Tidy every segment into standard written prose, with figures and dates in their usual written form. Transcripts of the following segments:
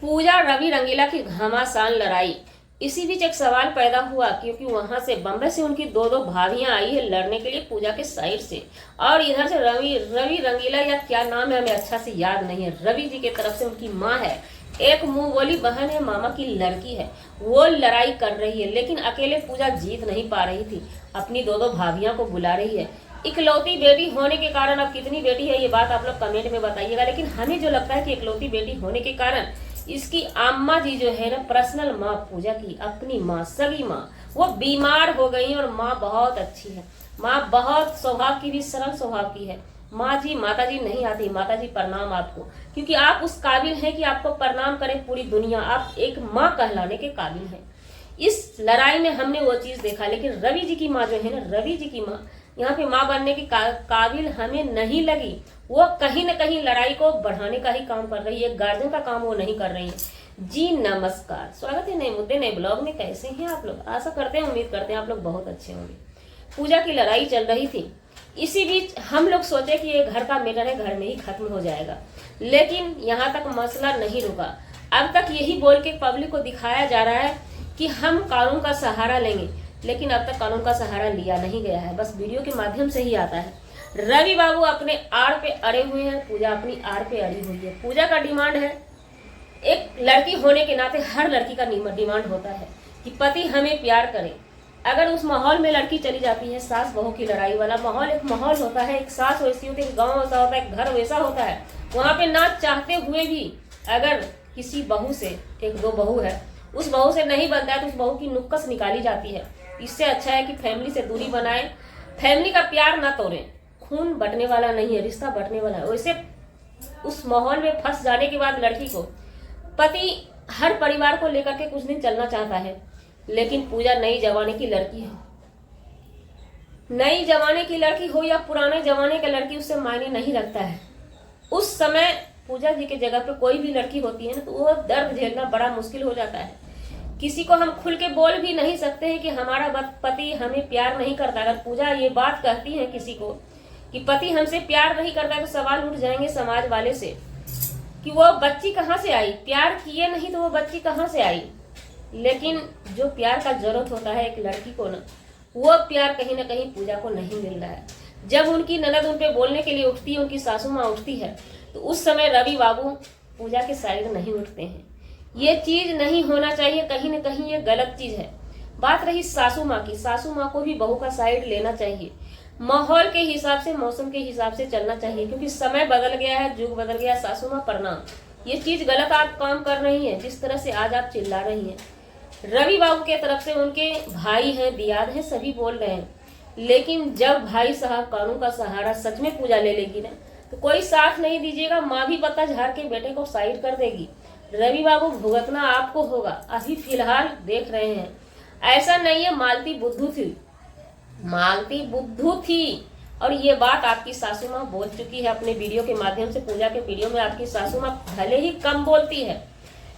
पूजा रवि रंगीला की घमासान लड़ाई। इसी बीच एक सवाल पैदा हुआ क्योंकि वहां से बम्बई से उनकी दो दो भाभियां आई है लड़ने के लिए पूजा के साइड से, और इधर से रवि रंगीला या क्या नाम है हमें अच्छा से याद नहीं है, रवि जी की तरफ से उनकी माँ है, एक मुंह बोली बहन है, मामा की लड़की है, वो लड़ाई कर रही है। लेकिन अकेले पूजा जीत नहीं पा रही थी, अपनी दो दो भाभियां को बुला रही है। इकलौती बेटी होने के कारण, अब कितनी बेटी है ये बात आप लोग कमेंट में बताइएगा, लेकिन हमें जो लगता है कि इकलौती बेटी होने के कारण इसकी अम्मा जी जो है ना, पर्सनल माँ पूजा की अपनी माँ, सगी माँ, वो बीमार हो गई और माँ बहुत अच्छी है। माँ बहुत स्वभाव की भी सरल स्वभाव की है। माँ जी माता जी नहीं आती, माता जी प्रणाम आपको, क्योंकि आप उस काबिल हैं कि आपको प्रणाम करे पूरी दुनिया, आप एक माँ कहलाने के काबिल हैं। इस लड़ाई में हमने वो चीज देखा, लेकिन रवि जी की माँ जो है ना, रवि जी की माँ यहाँ पे माँ बनने की काबिल हमें नहीं लगी। वो कहीं न कहीं लड़ाई को बढ़ाने का ही काम कर रही है, गार्जियन का काम वो नहीं कर रही है। जी नमस्कार, स्वागत है नए मुद्दे नए ब्लॉग में। कैसे हैं आप लोग? आशा करते हैं, उम्मीद करते हैं आप लोग बहुत अच्छे होंगे। पूजा की लड़ाई चल रही थी, इसी बीच हम लोग सोचे कि ये घर का मैटर है, घर में ही खत्म हो जाएगा, लेकिन यहाँ तक मसला नहीं रुका। अब तक यही बोल के पब्लिक को दिखाया जा रहा है कि हम कानून का सहारा लेंगे, लेकिन अब तक कानून का सहारा लिया नहीं गया है, बस वीडियो के माध्यम से ही आता है। रवि बाबू अपने आड़ पे अड़े हुए हैं, पूजा अपनी आड़ पे अड़ी हुई है। पूजा का डिमांड है, एक लड़की होने के नाते हर लड़की का डिमांड होता है कि पति हमें प्यार करे। अगर उस माहौल में लड़की चली जाती है, सास बहू की लड़ाई वाला माहौल, एक माहौल होता है, एक सास वैसी होती है, एक गाँव वैसा होता है, एक घर वैसा होता है, वहां पे ना चाहते हुए भी अगर किसी बहू से, एक दो बहू है, उस बहू से नहीं बनता है तो उस बहू की नुक्कस निकाली जाती है। इससे अच्छा है कि फैमिली से दूरी बनाए, फैमिली का प्यार ना तोड़े। खून बटने वाला नहीं है, रिश्ता बटने वाला है। वैसे उस माहौल में फंस जाने के बाद लड़की को पति हर परिवार को लेकर के कुछ दिन चलना चाहता है, लेकिन पूजा नई जमाने की लड़की है। नई जमाने की लड़की हो या पुराने जमाने की लड़की, उससे मायने नहीं रखता है। उस समय पूजा जी के जगह पे कोई भी लड़की होती है ना, तो वो दर्द झेलना बड़ा मुश्किल हो जाता है। किसी को हम खुल के बोल भी नहीं सकते हैं कि हमारा पति हमें प्यार नहीं करता। अगर पूजा ये बात कहती है किसी को कि पति हमसे प्यार नहीं करता, तो सवाल उठ जाएंगे समाज वाले से कि वो बच्ची कहाँ से आई, प्यार किए नहीं तो वो बच्ची कहाँ से आई। लेकिन जो प्यार का जरूरत होता है एक लड़की को ना, वो प्यार कहीं ना कहीं पूजा को नहीं मिल रहा है। जब उनकी ननद उन पे बोलने के लिए उठती है, उनकी सासू माँ उठती है, तो उस समय रवि बाबू पूजा के साइड नहीं उठते हैं। ये चीज नहीं होना चाहिए, कहीं ना कहीं ये गलत चीज है। बात रही सासू माँ की, सासू माँ को भी बहू का साइड लेना चाहिए, माहौल के हिसाब से, मौसम के हिसाब से चलना चाहिए, क्योंकि समय बदल गया है, युग बदल गया। सासू माँ प्रणाम, ये चीज गलत आप काम कर रही है, जिस तरह से आज आप चिल्ला रही हैं। रवि बाबू के तरफ से उनके भाई हैं, दियाद हैं, सभी बोल रहे हैं, लेकिन जब भाई साहब कानून का सहारा सच में पूजा ले लेगी ना, तो कोई साथ नहीं दीजिएगा, माँ भी पत्ता झाड़ के बेटे को साइड कर देगी। रवि बाबू भुगतना आपको होगा, अभी फिलहाल देख रहे हैं। ऐसा नहीं है मालती बुद्धू थी, मालती बुद्धू थी, और ये बात आपकी सासू माँ बोल चुकी है अपने वीडियो के माध्यम से। पूजा के वीडियो में आपकी सासू माँ भले ही कम बोलती है,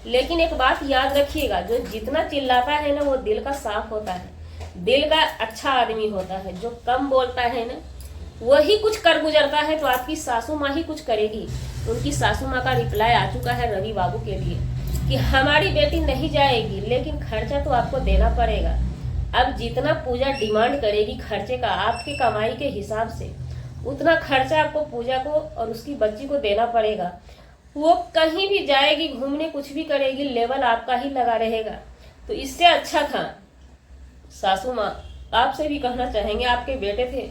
लेकिन एक बात याद रखिएगा, जो जितना चिल्लाता है ना वो दिल का साफ होता है, दिल का अच्छा आदमी होता है। जो कम बोलता है ना वही कुछ कर गुजरता है, तो आपकी सासू माँ ही कुछ करेगी। उनकी सासू माँ का रिप्लाई आ चुका है रवि बाबू के लिए कि हमारी बेटी नहीं जाएगी, लेकिन खर्चा तो आपको देना पड़ेगा। अब जितना पूजा डिमांड करेगी खर्चे का, आपकी कमाई के हिसाब से, उतना खर्चा आपको पूजा को और उसकी बच्ची को देना पड़ेगा। वो कहीं भी जाएगी घूमने, कुछ भी करेगी, लेवल आपका ही लगा रहेगा। तो इससे अच्छा था, सासू माँ आपसे भी कहना चाहेंगे, आपके बेटे थे,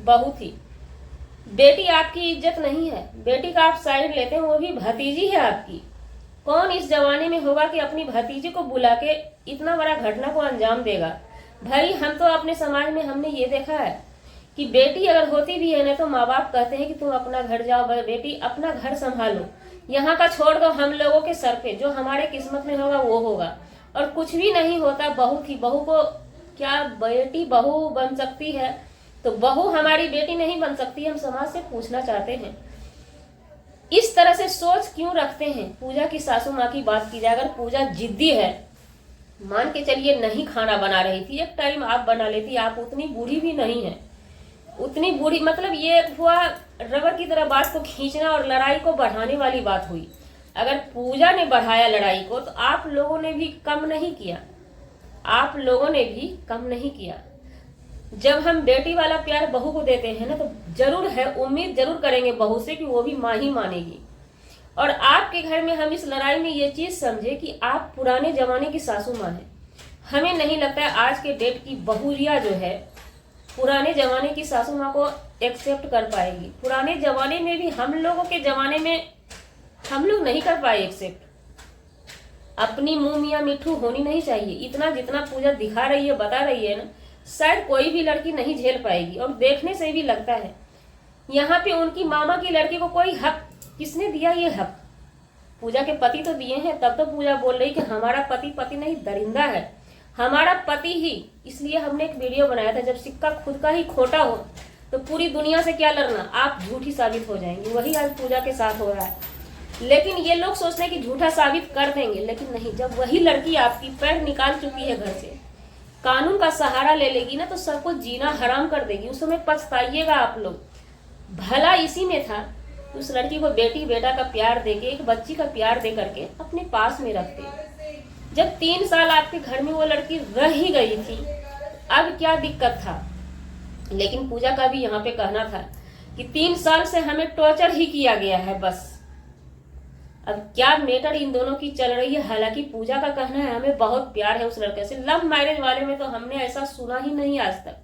बहू थी, बेटी आपकी इज्जत नहीं है, बेटी का आप साइड लेते हैं, वो भी भतीजी है आपकी। कौन इस जमाने में होगा कि अपनी भतीजी को बुला के इतना बड़ा घटना को अंजाम देगा? भाई हम तो अपने समाज में हमने ये देखा है कि बेटी अगर होती भी है ना, तो माँ बाप कहते हैं कि तुम अपना घर जाओ, बेटी अपना घर संभालो, यहाँ का छोड़ दो, हम लोगों के सर पे जो हमारे किस्मत में होगा वो होगा। और कुछ भी नहीं होता। बहू थी, बहू को क्या बेटी बहू बन सकती है, तो बहू हमारी बेटी नहीं बन सकती? हम समाज से पूछना चाहते हैं, इस तरह से सोच क्यों रखते हैं? पूजा की सासू माँ की बात की जाए, अगर पूजा जिद्दी है, मान के चलिए नहीं खाना बना रही थी, एक टाइम आप बना लेती, आप उतनी बूढ़ी भी नहीं है, उतनी बूढ़ी, मतलब ये हुआ रबर की तरह बात को खींचना और लड़ाई को बढ़ाने वाली बात हुई। अगर पूजा ने बढ़ाया लड़ाई को तो आप लोगों ने भी कम नहीं किया, आप लोगों ने भी कम नहीं किया। जब हम बेटी वाला प्यार बहू को देते हैं ना, तो जरूर है, उम्मीद जरूर करेंगे बहू से कि वो भी माँ ही मानेगी। और आपके घर में हम इस लड़ाई में ये चीज समझे कि आप पुराने जमाने की सासू माँ हैं। हमें नहीं लगता है आज के डेट की बहुरिया जो है पुराने जमाने की सासू माँ को एक्सेप्ट कर पाएगी। पुराने जमाने में भी, हम लोगों के जमाने में हम लोग नहीं कर पाए एक्सेप्ट। अपनी मुंह मियाँ मिठू होनी नहीं चाहिए। इतना जितना पूजा दिखा रही है, बता रही है ना, शायद कोई भी लड़की नहीं झेल पाएगी। और देखने से भी लगता है यहाँ पे उनकी मामा की लड़की को कोई हक, किसने दिया ये हक? पूजा के पति तो दिए हैं। तब तो पूजा बोल रही कि हमारा पति पति नहीं दरिंदा है, हमारा पति ही। इसलिए हमने एक वीडियो बनाया था, जब सिक्का खुद का ही खोटा हो तो पूरी दुनिया से क्या लड़ना, आप झूठी साबित हो जाएंगी। वही आज पूजा के साथ हो रहा है। लेकिन ये लोग सोचते हैं कि झूठा साबित कर देंगे, लेकिन नहीं। जब वही लड़की आपकी पैर निकाल चुकी है घर से, कानून का सहारा ले लेगी ना, तो सबको जीना हराम कर देगी। उस समय पछताइएगा आप लोग। भला इसी में था, उस लड़की को बेटी बेटा का प्यार देके, एक बच्ची का प्यार दे करके अपने पास में रखते। जब 3 साल आपके घर में वो लड़की रह ही गई थी, अब क्या दिक्कत था? लेकिन पूजा का भी यहाँ पे कहना था कि 3 साल से हमें टॉर्चर ही किया गया है बस। अब क्या मैटर इन दोनों की चल रही है? हालांकि पूजा का कहना है हमें बहुत प्यार है उस लड़के से। लव मैरिज वाले में तो हमने ऐसा सुना ही नहीं आज तक।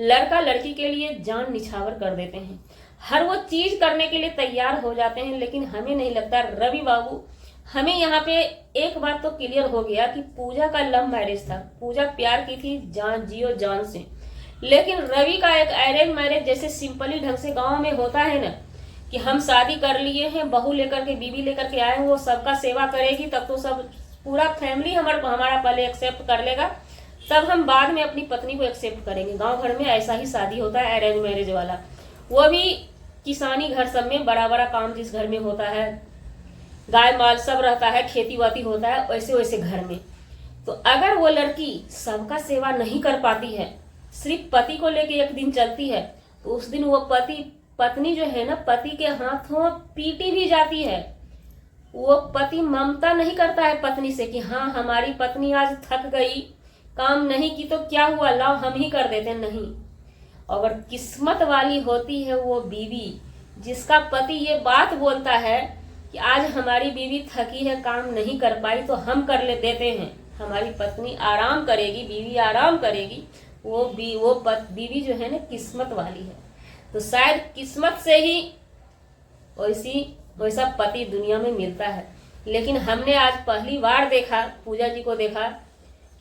लड़का लड़की के लिए जान निछावर कर देते हैं, हर वो चीज करने के लिए तैयार हो जाते हैं। लेकिन हमें नहीं लगता रवि बाबू, हमें यहाँ पे एक बात तो क्लियर हो गया कि पूजा का लव मैरिज था। पूजा प्यार की थी जान, जियो जान से। लेकिन रवि का एक अरेंज मैरिज जैसे सिंपली ढंग से गांव में होता है ना, कि हम शादी कर लिए हैं, बहू लेकर के, बीवी लेकर के आए, वो सबका सेवा करेगी, तब तो सब पूरा फैमिली हमारा पहले एक्सेप्ट कर लेगा, तब हम बाद में अपनी पत्नी को एक्सेप्ट करेंगे। गांव भर में ऐसा ही शादी होता है अरेंज मैरिज वाला। वो भी किसानी घर सब में, बड़ा बड़ा काम जिस घर में होता है, गाय माल सब रहता है, खेती बाती होता है, वैसे वैसे घर में। तो अगर वो लड़की सबका सेवा नहीं कर पाती है, सिर्फ पति को लेके एक दिन चलती है, तो उस दिन वो पत्नी जो है ना, पति के हाथों पीटी भी जाती है। वो पति ममता नहीं करता है पत्नी से कि हाँ हमारी पत्नी आज थक गई, काम नहीं की तो क्या हुआ, लाओ हम ही कर देते, नहीं। अगर किस्मत वाली होती है वो बीवी जिसका पति ये बात बोलता है कि आज हमारी बीवी थकी है, काम नहीं कर पाई, तो हम कर ले देते हैं, हमारी पत्नी आराम करेगी, बीवी आराम करेगी, वो बीवी जो है ना किस्मत वाली है। तो शायद किस्मत से ही वैसा पति दुनिया में मिलता है। लेकिन हमने आज पहली बार देखा, पूजा जी को देखा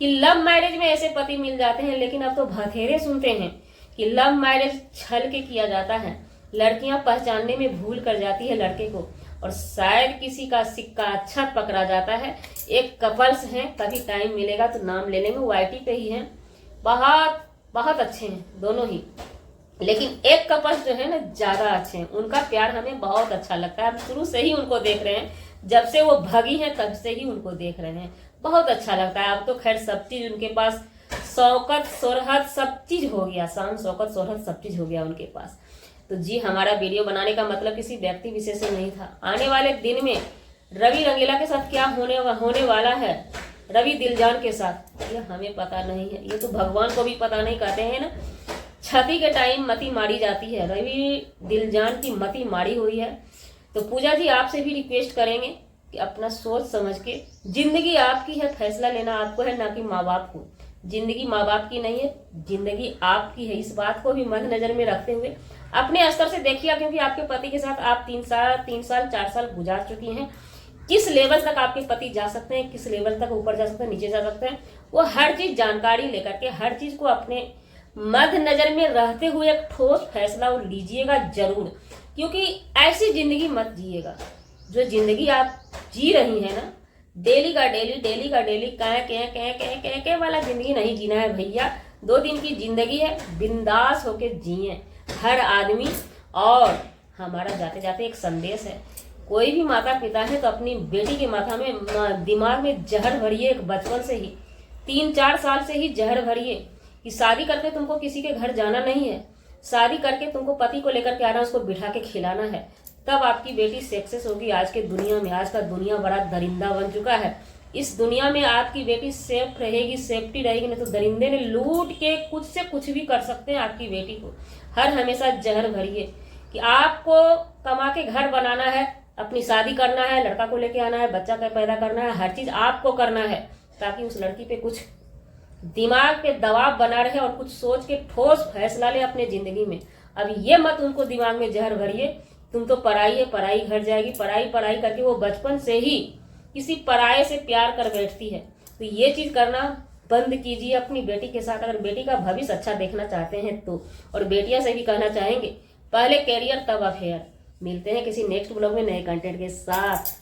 कि लव मैरिज में ऐसे पति मिल जाते हैं। लेकिन अब तो बथेरे सुनते हैं कि लव मैरिज छल के किया जाता है, लड़कियां पहचानने में भूल कर जाती है लड़के को, और शायद किसी का सिक्का अच्छा पकड़ा जाता है। एक कपल्स हैं, कभी टाइम मिलेगा तो नाम ले लेंगे, वाईटी पे ही हैं, बहुत बहुत अच्छे हैं दोनों ही। लेकिन एक कपल्स जो है ना ज्यादा अच्छे हैं, उनका प्यार हमें बहुत अच्छा लगता है। हम शुरू से ही उनको देख रहे हैं, जब से वो भगी हैं तब से ही उनको देख रहे हैं, बहुत अच्छा लगता है। अब तो खैर सब चीज उनके पास, शौकत सोहरत सब चीज हो गया, शान शौकत सोहरत सब चीज हो गया उनके पास। तो जी हमारा वीडियो बनाने का मतलब किसी व्यक्ति विशेष से नहीं था। आने वाले दिन में रवि रंगीला के साथ क्या होने वाला है, रवि दिलजान के साथ, ये हमें पता नहीं है। ये तो भगवान को भी पता नहीं, कहते हैं ना छठी के टाइम मती मारी जाती है, रवि दिलजान की मती मारी हुई है। तो पूजा जी आपसे भी रिक्वेस्ट करेंगे कि अपना सोच समझ के, जिंदगी आपकी है, फैसला लेना आपको है, ना कि माँ बाप को। जिंदगी माँ बाप की नहीं है, जिंदगी आपकी है। इस बात को भी मद्देनजर में रखते हुए अपने स्तर से देखिए, क्योंकि आपके पति के साथ आप 3 साल 4 साल गुजार चुकी हैं। किस लेवल तक आपके पति जा सकते हैं, किस लेवल तक ऊपर जा सकते हैं, नीचे जा सकते हैं, वो हर चीज जानकारी लेकर के, हर चीज को अपने मध्य नजर में रहते हुए एक ठोस फैसला लीजिएगा जरूर। क्योंकि ऐसी जिंदगी मत जिएगा जो जिंदगी आप जी रही है ना, डेली का डेली कह वाला जिंदगी नहीं जीना है भैया। 2 दिन की जिंदगी है, बिंदास होके जिए हर आदमी। और हमारा जाते जाते एक संदेश है, कोई भी माता पिता है तो अपनी बेटी के माथा में, दिमाग में जहर भरिए, एक बचपन से ही 3-4 साल से ही जहर भरिए कि शादी करके तुमको किसी के घर जाना नहीं है, शादी करके तुमको पति को लेकर के आना, उसको बिठा के खिलाना है, तब आपकी बेटी सक्सेस होगी आज के दुनिया में। आज का दुनिया बड़ा दरिंदा बन चुका है। इस दुनिया में आपकी बेटी सेफ रहेगी, सेफ्टी रहेगी, नहीं तो दरिंदे ने लूट के कुछ से कुछ भी कर सकते हैं आपकी बेटी को। हर हमेशा जहर भरिए कि आपको कमा के घर बनाना है, अपनी शादी करना है, लड़का को लेके आना है, बच्चा का पैदा करना है, हर चीज आपको करना है, ताकि उस लड़की पे कुछ दिमाग पे दबाव बना रहे और कुछ सोच के ठोस फैसला ले अपने जिंदगी में। अब ये मत उनको दिमाग में जहर भरिए, तुम तो पढ़ाई है, पढ़ाई घर जाएगी, पढ़ाई पढ़ाई करके वो बचपन से ही किसी पराये से प्यार कर बैठती है। तो ये चीज करना बंद कीजिए अपनी बेटी के साथ, अगर बेटी का भविष्य अच्छा देखना चाहते हैं तो। और बेटियां से भी कहना चाहेंगे, पहले कैरियर तब अफेयर। मिलते हैं किसी नेक्स्ट ब्लॉग में नए कंटेंट के साथ।